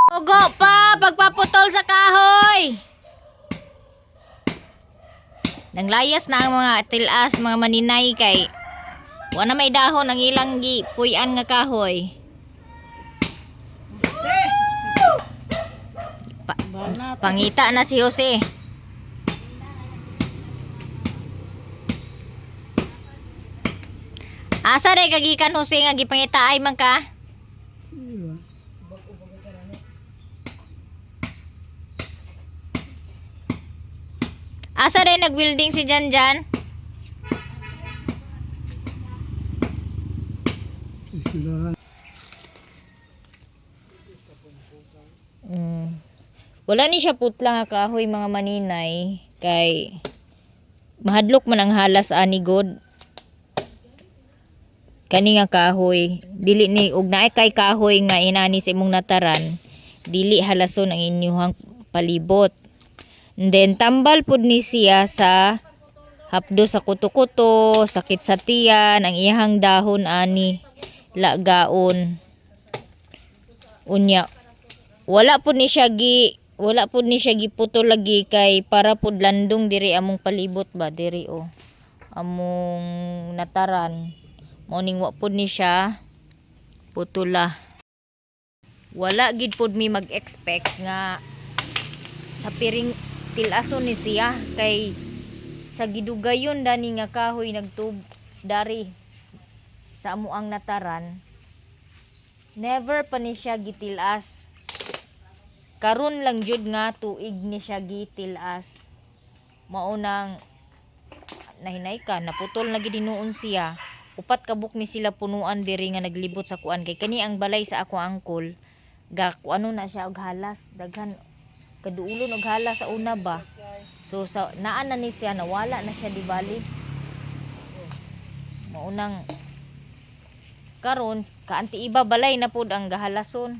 Ugo pa, pagpaputol sa kahoy. Nanglayas na ang mga tilas, mga maninay kay wala may dahon ang ilang gi puyan nga kahoy. Pangita na si Jose. Asa day kagikan Jose nga gipangita ay man ka? Asa day nag-welding si Janjan? Wala ni siya putla nga kahoy mga maninay kay mahadlok man ang halas ani god. Kani nga kahoy dili ni ug naay kay kahoy nga inani sa imong nataran dili halason ang inyong palibot. And then tambal pud ni siya sa hapdo sa kuto-kuto, sakit sa tiyan, ang iyang dahon ani lagaon. Unya wala pud ni siya giputol lagi kay para pud landong diri among palibot ba diri among nataran. Morning wa pud ni siya putula. Wala gid pud mi mag-expect nga sa piring tilason ni siya kay sa gidugayon dani nga kahoy nagtub dari sa amuang nataran. Never pa ni siya gitilas. Karon lang jud nga tuig ni siya gitilas. Maunang nahinay ka naputol na gid hinuon siya. Upat kabuk ni sila punuan diri nga naglibot sa kuan kay kani ang balay sa ako angkol ga kuano na siya og halas daghan kaduulon og halas sa una ba. So sa naa na ni siya nawala na siya di bali. Maunang karon kaanti iba balay na pud ang gahalason.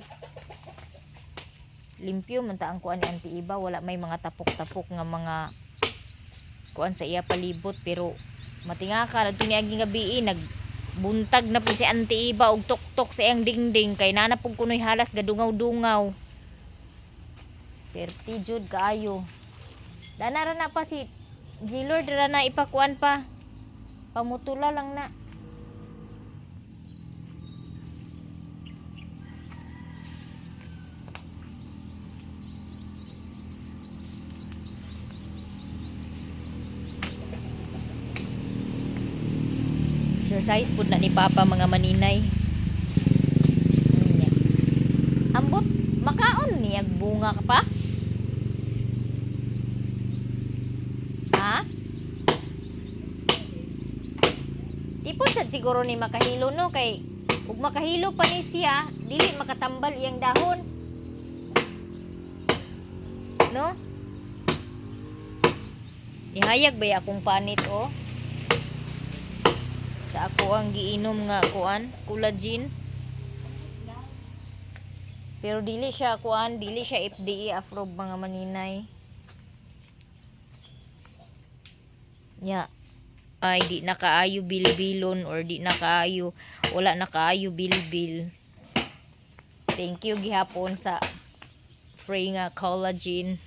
Limpyo man ta ang kuan ni anti iba wala may mga tapok-tapok nga mga kuan sa iya palibot pero matingaka adto ni aging gabi nagbuntag na pud si anti iba og tuktok sa iyang dingding kay nana pud kunoy halas gadungaw-dungaw. Perti jud kaayo. Dana ra na pa si G-Lord ra na ipakuan pa. Pamutula lang na. Exercise pud na ni Papa mga maninay. Ambot makaon ni ag bunga ka pa? Ha? Tipon sad siguro ni makahilo no kay ug makahilo pa ni siya dili makatambal iyang dahon. No? Ihayag ba akong panit sa ako ang giinom nga kuan collagen pero dili siya kuan dili siya FDA approved mga maninay nya ay di na kaayo bilbilon or di na kaayo wala na kaayo bilbil. Thank you gihapon sa free nga collagen.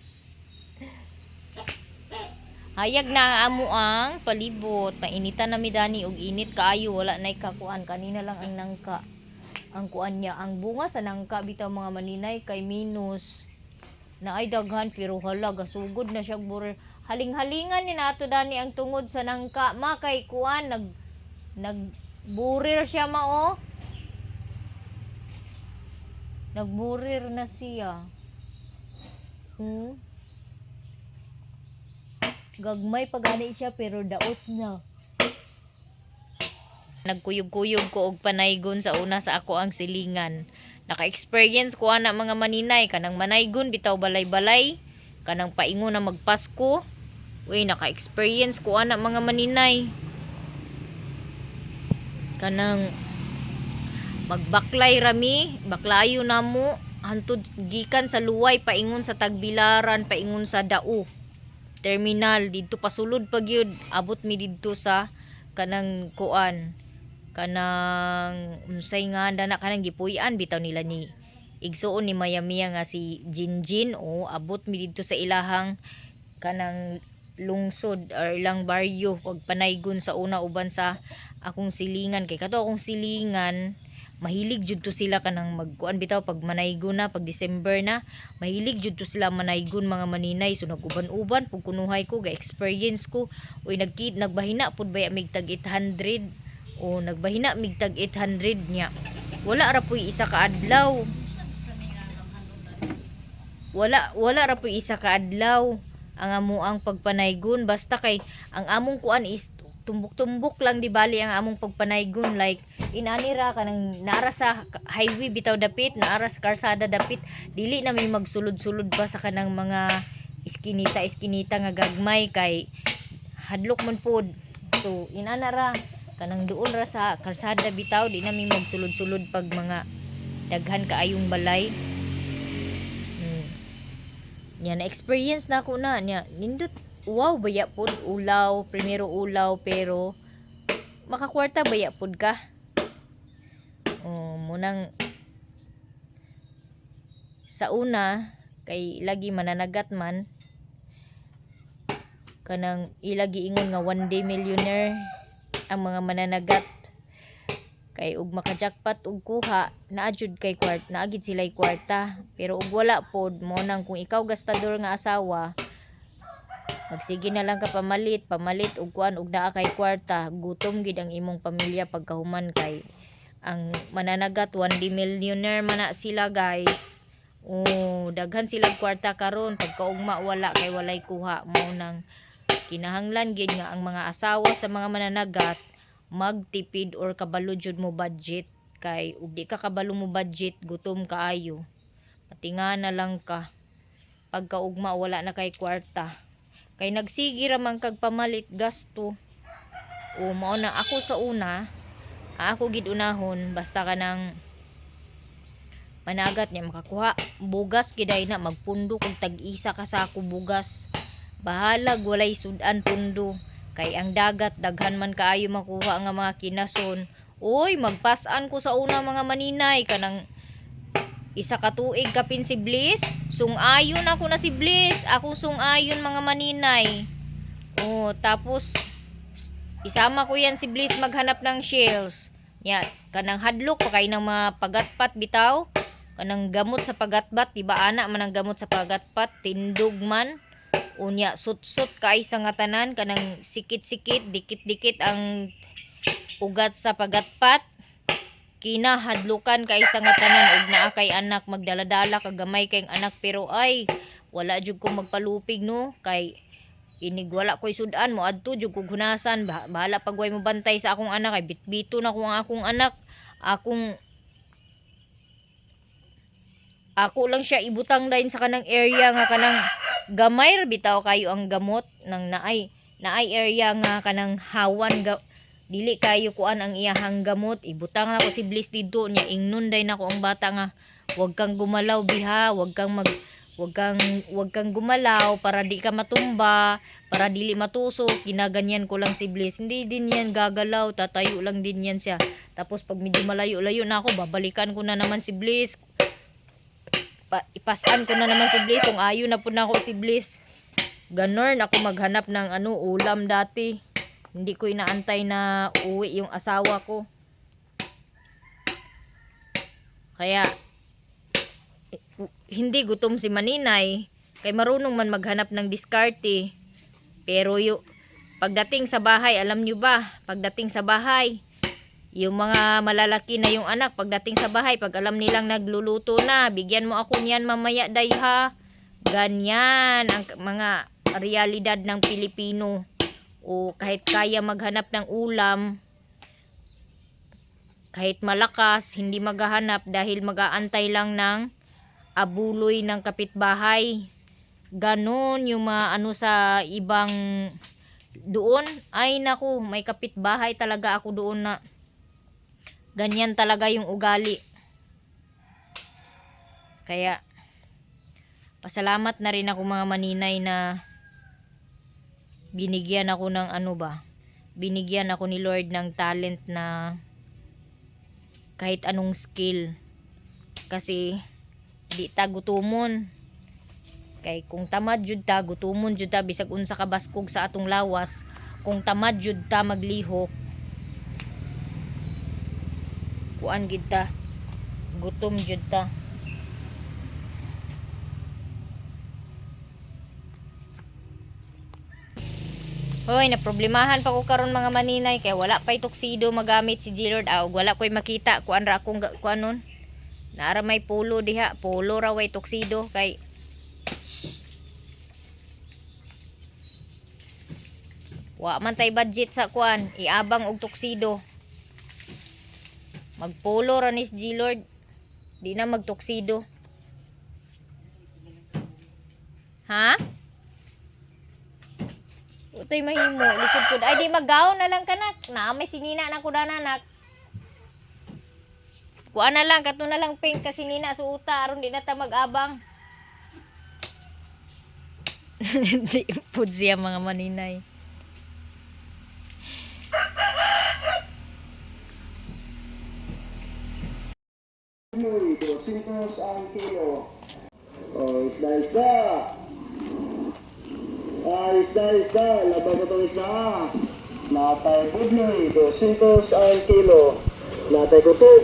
Hayag na ang amo ang palibot. Painitan na midani og init kaayo wala nay kakuan kanina lang ang nangka. Ang kuan niya ang bunga sa nangka bitaw mga maninay kay minus. Na ay daghan pero hala gasugod na siya burir. Haling-halingan ni nato dani ang tungod sa nangka ma kay kuan nagburir siya mao. Nagburir na siya. Gagmay pagani siya pero daot na. Nagkuyog-kuyog ko og panaygon sa una sa ako ang silingan. Naka-experience ko ana mga maninay kanang manaygon bitaw balay-balay, kanang paingon na magpasko. Uy, naka-experience ko ana mga maninay. Kanang magbaklay rami, baklayo namo hantud gikan sa luway paingon sa Tagbilaran, paingon sa Dao. Terminal didto pasulod pag yun abot mi didto sa kanang kuan kanang unsay nga dana kanang gipuy-an bitaw nila ni igsuon ni Mayamiya nga si Jinjin o abot mi dito sa ilahang kanang lungsod or ilang baryo pag panaygon sa una uban sa akong silingan kay kato akong silingan mahilig jud to sila kanang magkuan bitaw pag manaygon na pag December na mahilig jud to sila manaygon mga maninay so naguban-uban pug kunuhay ko ga experience ko uy nagbahina pud baya mig tag 800 o nagbahina mig tag 800 nya wala ra puy isa ka adlaw wala ra puy isa ka adlaw ang amuang pagpanaygon basta kay ang among kuan is tumbok-tumbok lang di bali ang among pagpanaygon like inani ra kanang naara sa highway bitaw dapit naara sa karsada dapit dili na may magsulod-sulod pa sa kanang mga iskinita nga gagmay kay hadlok man pod so inana ra kanang duol ra sa karsada bitaw di na may magsulod-sulod pag mga daghan kaayong balay. Nya na experience na ako na nya nindot wow baya pod ulaw primero ulaw pero makakwarta baya pod ka munang sa una kay lagi mananagat man kanang ilagi ingon nga one day millionaire ang mga mananagat kay ug maka-jackpot ug kuha naajud kay naagid sila'y kwarta pero ug wala pod mo nang kung ikaw gastador nga asawa magsige na lang ka pamalit ug kuan ug naa kay kwarta gutom gid ang imong pamilya pagkahuman kay ang mananagat one day millionaire man na sila guys daghan silang kwarta karon pagkaugma wala kay walay kuha mo nang kinahanglan gid nga ang mga asawa sa mga mananagat magtipid or kabalo jud mo budget kay ug di ka kabalo mo budget gutom kaayo patinga na lang ka pagkaugma wala na kay kwarta kay nagsigi ra man kag pamalit gasto mao na ako sa una ako gid unahon basta kanang managat niya makakuha bugas giday na magpundo kung tag-isa ka sa ako bugas bahalag walay sudan pundo kay ang dagat daghan man kaayo makuha nga mga kinason oy magpasan ko sa una mga maninay kanang isa ka tuig kapin si Bliss sungayon ako na si Bliss akong sungayon mga maninay tapos isama ko yan si Bliss maghanap ng shells nya kanang hadlok pa kay ng mga pagatpat bitaw kanang gamot sa pagatbat diba ana man ang gamot sa pagatpat tindog man unya sut-sut kay sa nga tanan kanang sikit-sikit dikit-dikit ang ugat sa pagatpat kinahadlukan kay sa nga tanan ug naa kay anak magdaladala kagamay kay anak pero ay wala jud ko magpalupig no kay inig wala koy sudan mo adto jud ko hunasan bahala pag way mo bantay sa akong anak kay bitbito na ko ang akong anak ako lang siya ibutang dayon sa kanang area nga kanang gamay ra bitaw kayo ang gamot nang naay area nga kanang hawan dili kayo kuan ang iyahang gamot ibutang na ko si Bliss didto nya ingnon day nako ang bata nga wag kang gumalaw biha wag kang gumalaw para di ka matumba para dili matusok ginaganyan ko lang si Bliss hindi din yan gagalaw tatayo lang din yan siya tapos pag medyo malayo-layo na ako babalikan ko na naman si Bliss ipasan ko na naman si Bliss kung ayo na po na ako si Bliss ganon ako maghanap ng ulam dati hindi ko inaantay na uwi yung asawa ko kaya hindi gutom si maninay kay marunong man maghanap ng diskarte pero pagdating sa bahay alam nyo ba pagdating sa bahay yung mga malalaki na yung anak pagdating sa bahay pag alam nilang nagluluto na bigyan mo ako niyan mamaya day ha ganyan ang mga realidad ng Pilipino kahit kaya maghanap ng ulam kahit malakas hindi maghahanap dahil mag-aantay lang ng abuloy ng kapitbahay ganon yung mga sa ibang doon ay naku may kapitbahay talaga ako doon na ganyan talaga yung ugali kaya pasalamat na rin ako mga maninay na binigyan ako ng binigyan ako ni Lord ng talent na kahit anong skill kasi di ta gutumon. Kay kung tamad jud ta, gutumon jud ta bisag unsa ka baskog sa atong lawas. Kung tamad jud ta maglihok, kuan gid ta, gutom jud ta. Hoy, na problemahan pa ko karon mga maninay kay wala pay tuxedo magamit si G-Lord. Wala koy makita kuan ra akong kuanon. Naara may polo diha, polo ra way tuxedo kay wa man tay budget sa kuan, iabang og tuxedo. Magpolo ra ni si G-Lord. Di na magtuxedo. Ha? Utoy mahimo, lisod pud. Ay di magaw na lang kanak. Na may sinina na ko dananak. Kuan na lang kato na lang pink kasi nina suuta aron di na ta mag-abang. Di pud siya mga maninay. Budloy, 200 ang kilo. Isda. Isda, labang ko itong isda. Natay budloy, 200 ang kilo. Natay kutub,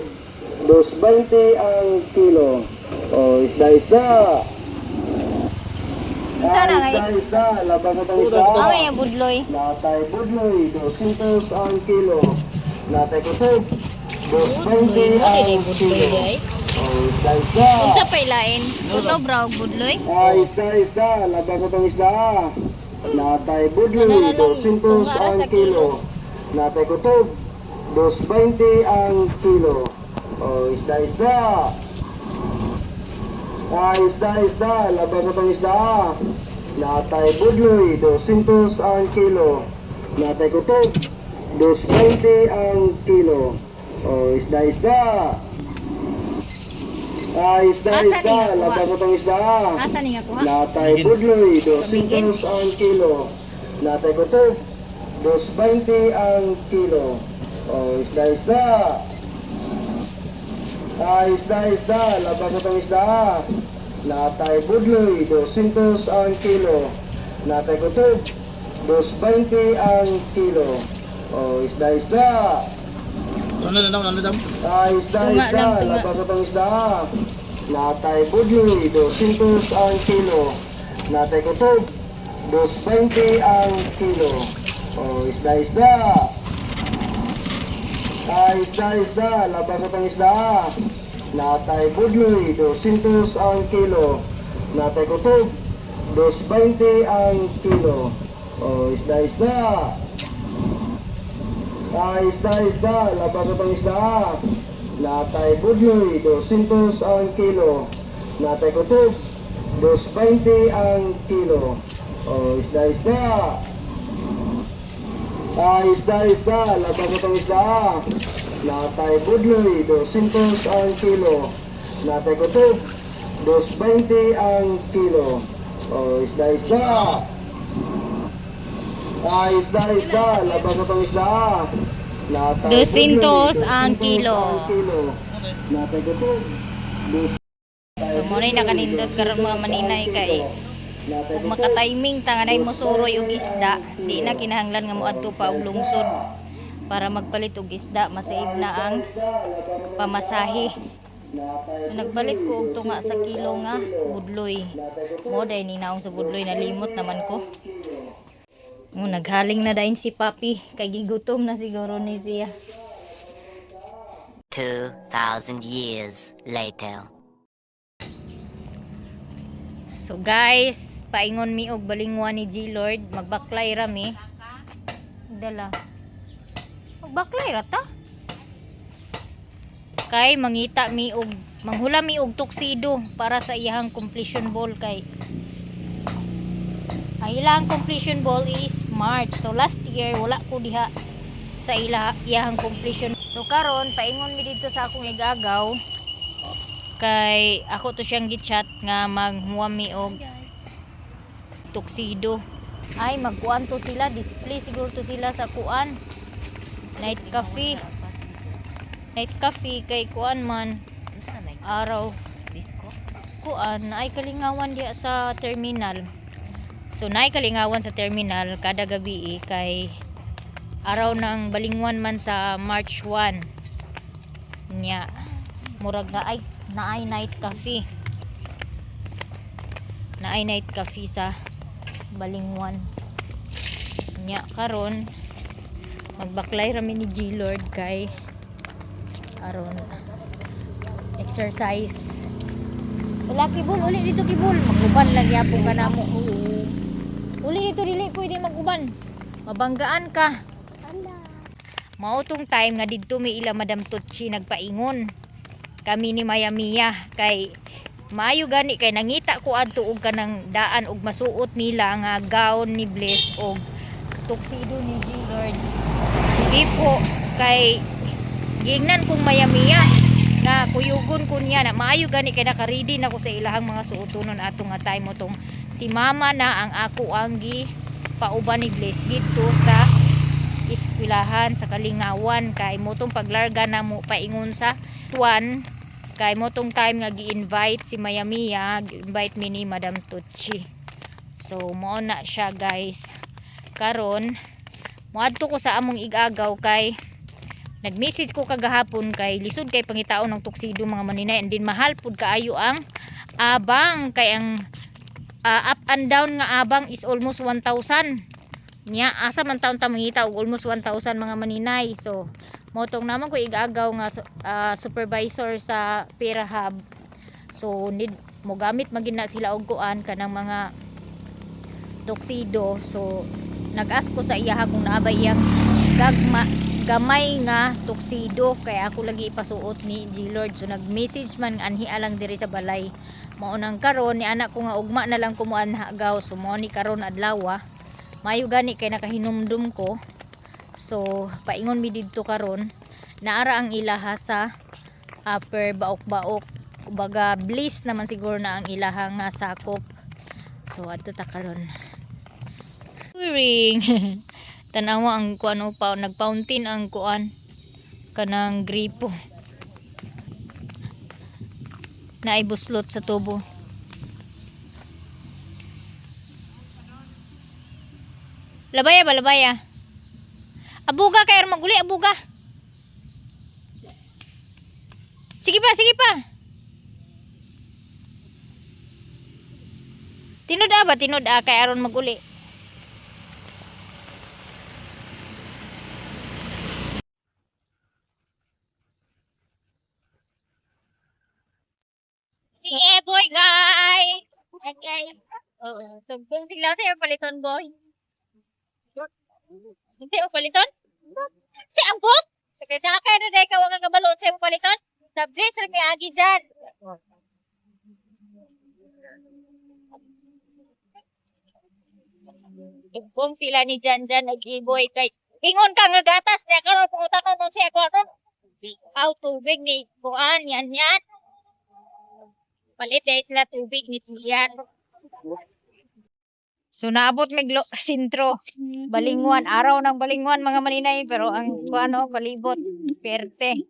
220 ang kilo. Isda. Sana guys. Isda, labang ko itong isda. Amay budloy. Natay budloy, 200 ang kilo. Natay kutub, 220 ang kilo. Isda. Unsa pay lain? Uto braw budloy. Isda, labang ko itong isda. Natay budloy, Ano na lang, 200 tunga ra ang sa kilo. kilo. Natay kutub, 220 ang kilo. Isda. Isda, labang ko itong isda. Natay budloy, 200 ang kilo. Natay kutub, 220 ang kilo. Isda. Asa ni nga kuha? Labang ko itong isda. Asa ni nga kuha? Natay budloy, 200 ang kilo. Natay kutub, 220 ang kilo. Isda. Isda, labang ko itong isda. Natay budloy, 200 ang kilo. Natay kutub, 220 ang kilo. Isda. Ano daw? Tunga lang, tunga. Labang ko itong isda. Natay budloy, 200 ang kilo. Natay kutub, 220 ang kilo. Isda. Isda, labang ko itong isda. Natay budloy, 200 ang kilo. Natay kutub, 220 ang kilo. Isda. Isda, labang ko itong isda. Natay budloy, 200 ang kilo. Natay kutub, 220 ang kilo. Isda. Isda, labang ko itong isda. Natay budloy, 200 ang kilo. Natay kutub, 220 ang kilo. Isda. Isda, labang ko itong isda. Natay 200 ang kilo. Natay kutub, So mo na nakanindot karon mga maninay kay ug maka-timing tanganay mo suroy og isda, di na kinahanglan nga moadto pa og lungsod para magpalit og isda, masave na ang pamasahe. So nagpalit ko og tunga sa kilo nga budloy. Mo day ni naong sa budloy nalimot naman ko. Naghaling na dayon si Papi kay gigutom na siguro ni siya. 2,000 years later. So guys, paingon mi og balingwa ni G-Lord, magbaklay ra mi. Dala. Magbaklay ra ta. Kay mangita mi og manghula mi og tuxedo para sa iyang completion ball kay ang ilang completion ball is March. So last year wala ko diha sa iyang completion. So karon paingon mi dito sa akong igagaw kay ako to siyang gichat nga maghuwa mi og tuxedo. Ay magkuan to sila, display siguro to sila sa kuan. Night cafe kay kuan man araw kuan ay kalingawan diya sa terminal. So naay kalingawan sa terminal kada gabi kay araw ng balingwan man sa March 1 nya murag naay night cafe. Naay night cafe sa balingwan. Nya karon magbaklay rami ni G-Lord kay aron exercise. Wala kibul, uli dito kibul. Maguban lang yapon ka namo. Uli dito dili pwede maguban. Mabanggaan ka. Mao tong time nga didto mi ila Madam Tutsi nagpaingon. Kami ni Maya Mia kay maayo gani kay nangita ko adto og kanang daan og masuot nila nga gown ni Bliss og tuxedo ni G-Lord. Di po kay gingnan kong Maya Mia nga kuyugon ko niya na maayo gani kay naka-ready na ko sa ilahang mga suotonon ato nga time mo tong si mama na ang ako ang gi pauban ni Bliss dito sa eskwelahan sa Kalingawan kay motong paglarga na mo paingon sa tuwan kay motong time nga gi-invite si Maya Mia, gi-invite mi ni Madam Tutsi. So mo na siya guys. Karon moadto ko sa among igagaw kay nag-message ko kagahapon kay lisod kay pangitaon ng tuxedo mga maninay and din mahal pud kaayo ang abang kay ang up and down nga abang is almost 1,000 nya asa man taon ta mangita og almost 1,000 mga maninay. So motong naman ko igagaw nga supervisor sa Pera Hub. So need mo gamit magina sila og kuan kanang mga tuxedo. So nag-ask ko sa iya kung naabay iyang gamay nga tuxedo kay ako lagi ipasuot ni G-Lord. So nag-message man anhi alang diri sa balay. Mao nang karon ni anak ko nga ugma na lang kumuan hagaw. So mo ni karon adlaw mayo gani kay nakahinumdum ko. So paingon mi didto karon naara ang ilaha sa upper baok-baok. Kumbaga Bliss naman siguro na ang ilaha nga sakop. So adto ta karon. Ring. Tanawa ang kuan pa nagfountain ang kuan kanang gripo. Naay buslot sa tubo. Labaya ba labaya? Abuga kay maguli abuga. Sige pa, sige pa. Tinod ba tinod kay aron maguli. Si boy guys. Okay. Oh, tugtong tiglaw tayo paliton boy. Hindi o paliton? Si ambot? Sige sa akin na dahil ka wag kabalot sa paliton. Sa Bliss rin may agi dyan. Tugtong sila ni Janjan nag-iboy kay ingon ka nga gatas niya karon pungutan nun siya karon. Aw tubig ni kuan yan. Palit dahil sila tubig ni Tiyan. So naabot mig sintro. Balingwan, araw ng balingwan mga maninay pero ang kuano palibot perte.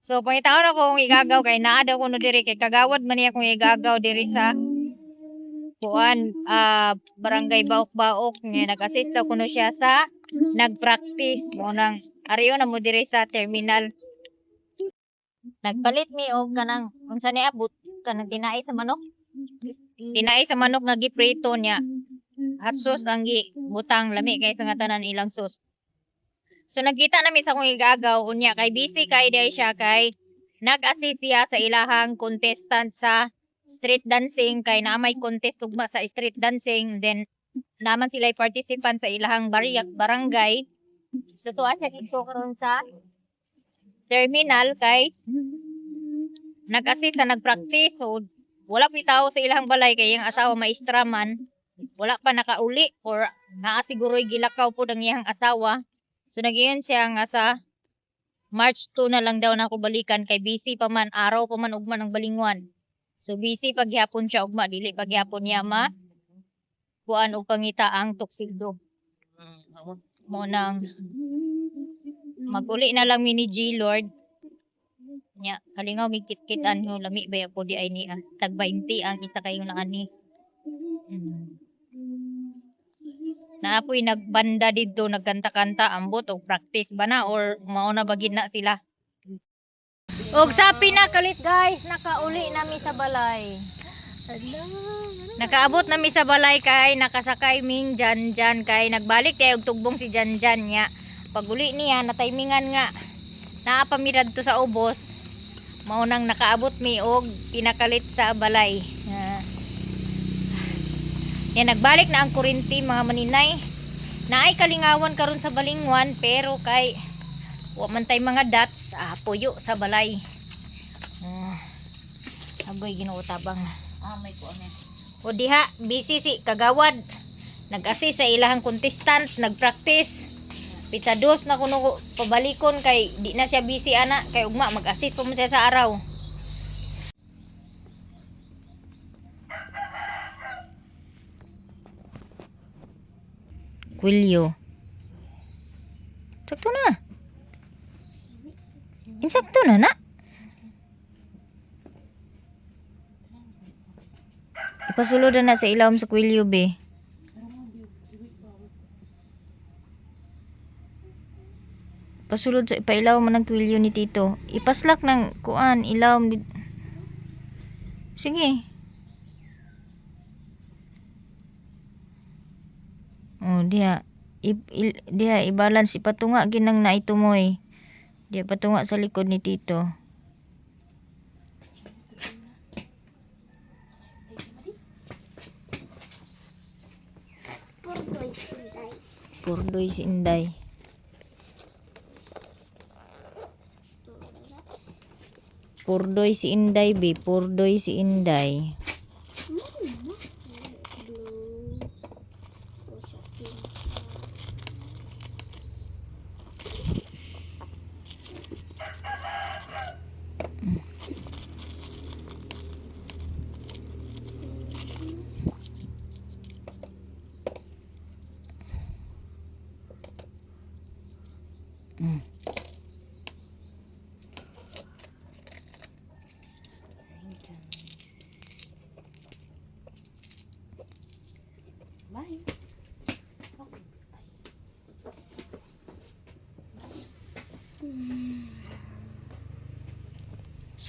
So pangitaon ako kung igagaw kay naa daw kuno diri kay kagawad man niya kung igagaw diri sa kuan barangay Baok-Baok nga nag-assist daw kuno siya sa nag-practice mo nang ariyo na mo diri sa terminal. Nagpalit mi og kanang unsa ni abot kanang tinai sa manok. Tinai sa manok nga giprito niya. Hot sauce ang butang lami kay sa nga tanan ilang sauce. So nagkita nami sa kung igagaw unya kay busy kay day siya kay nag-assist siya sa ilahang contestant sa street dancing kay na may contest ugma sa street dancing then naman sila participant sa ilahang barangay. So tuwa siya dito karon sa terminal kay nag-assist na nag-practice. So wala pa tao sa ilahang balay kay yung asawa maestra man. Wala pa nakauli or naasiguro'y gilakaw po ang iyang asawa. So nagiyon siya nga sa March 2 na lang daw na ako balikan kay busy pa man, araw pa man ugma ng balingwan. So busy paghapon siya ugma, dili paghapon niya ma kuan og pangita ang tuxedo. Mo nang maguli na lang mi ni G-Lord. nya kalingaw mig kit-kitan yo lami ba po di ay ni tag 20 ang isa kayo na ani. Naapoy nagbanda dito nagkanta-kanta ambot og practice ba na or mao na bagid na sila. Og sapi na kalit guys, nakauli nami sa balay. Nakaabot nami sa balay kay nakasakay ming Janjan kay nagbalik kay og tugbong si Janjan nya. Paguli niya na timingan nga naapamidad to sa ubos. Mao nang nakaabot mi og pinakalit sa balay. Yan nagbalik na ang kurinti mga maninay. Naay kalingawan karon sa balingwan pero kay wa man tay mga dots puyo sa balay. Aboy Ginoo tabang. May ko ano. O diha busy si kagawad. Nag-assist sa ilahang contestant, nag-practice. Pizza dos na kuno pabalikon kay di na siya busy ana kay ugma mag-assist pa mo siya sa araw. Kwilyo. Sakto na. Insakto na na. Ipasulod na sa ilawom sa kwilyo be. Pasulod sa ipailaw man ng kwilyo ni Tito. Ipaslak ng kuan ilawom. Sige. Oh, diha. Diha i-balance ipatunga ginang naitumoy. Diha patunga sa likod ni Tito. Purdoy si Inday. Purdoy si Inday be, purdoy si Inday.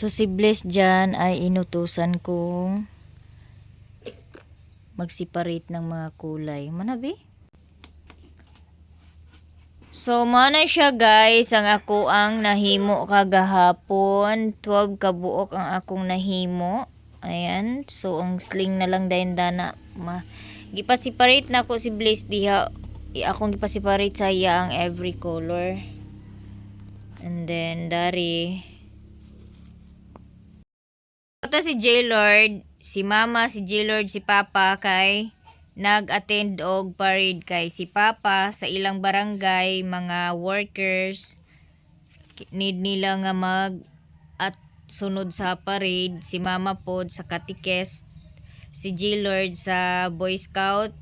So si Bless dyan ay inutusan kong mag-separate ng mga kulay. Manabi? So mana siya guys ang ako ang nahimo kagahapon. 12 kabuok ang akong nahimo. Ayan. So ang sling na lang dayon dana. Gipa-separate na ako si Bless diha. Akong gipa-separate sa iya ang every color. And then dari ito si J-Lord, si Mama, si J-Lord, si Papa kay nag-attend og parade kay si Papa sa ilang barangay, mga workers need nila nga mag at sunod sa parade, si Mama pod sa Catequest, si J-Lord sa Boy Scout.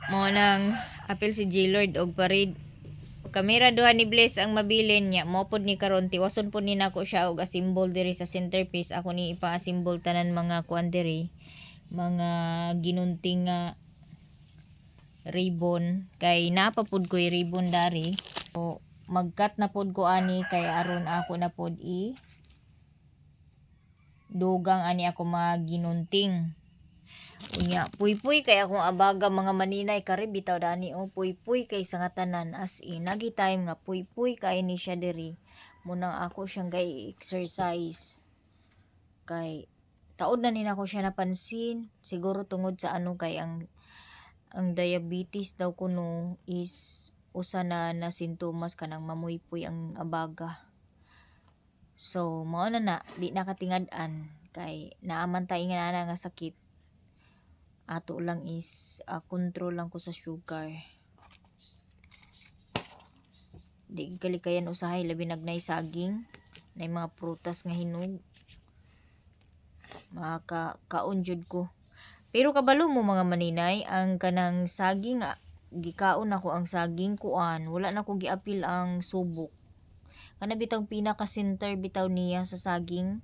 Mo nang apil si J-Lord og parade. Kamera duha ni Bless ang mabilin niya. Mo pod ni karon tiwason pod ni nako siya og asimbol diri sa centerpiece. Ako ni ipa-asimbol tanan mga kuan diri. Mga ginunting nga ribbon kay napapud ko ribbon dari. So mag-cut na pod ko ani kay aron ako na pod dugang ani ako maginunting. Unya, puy-puy kay akong abaga mga maninay kare bitaw dani puy-puy kay sa nga tanan as in nagi time nga puy-puy kay ni siya diri. Munang ako siyang gay exercise. Kay taod na nina ko siya napansin siguro tungod sa ano kay ang diabetes daw kuno is usa na sintomas kanang mamuypuy ang abaga. So mao na di nakatingad-an kay naaman tay nga nga sakit. Ato lang is control lang ko sa sugar. Di kalikayan usahay labi nagnay saging, nay mga prutas nga hinog. Kaon jud ko. Pero kabalo mo mga maninay, ang kanang saging gikaon ako ang saging kuan, wala na ko giapil ang subok. Kana bitaw pinaka center bitaw niya sa saging.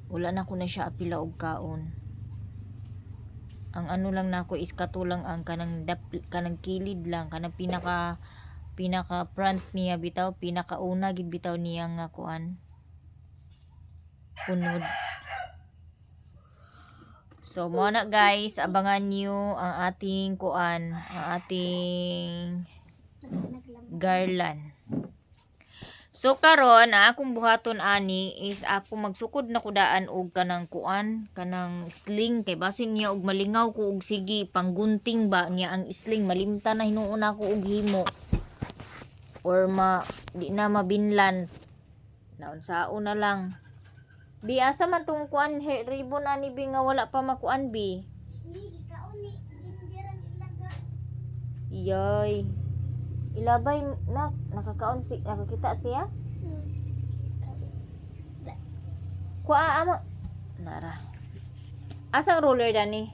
Wala na ko na siya apila og kaon. Ang ano lang nako is katulang ang kanang kilid lang, kanang pinaka front niya bitaw, pinaka una gid bitaw niya nga kuan. Punod. So mo na guys, abangan niyo ang ating kuan, ang ating garland. So karon akong buhaton ani is ako magsukod na kudaan og kanang kuan, kanang sling kay basin niya og malingaw ko og sige panggunting ba niya ang sling, malimtan na hinuuna ko og himo or di na mabinlan. Naunsaon na lang. Bi asa man tong kuan ribbon ani bi nga wala pa makuan bi. Yoy. Ilabay na nakakita siya? Kuha amo. Nara. Asang roller dani?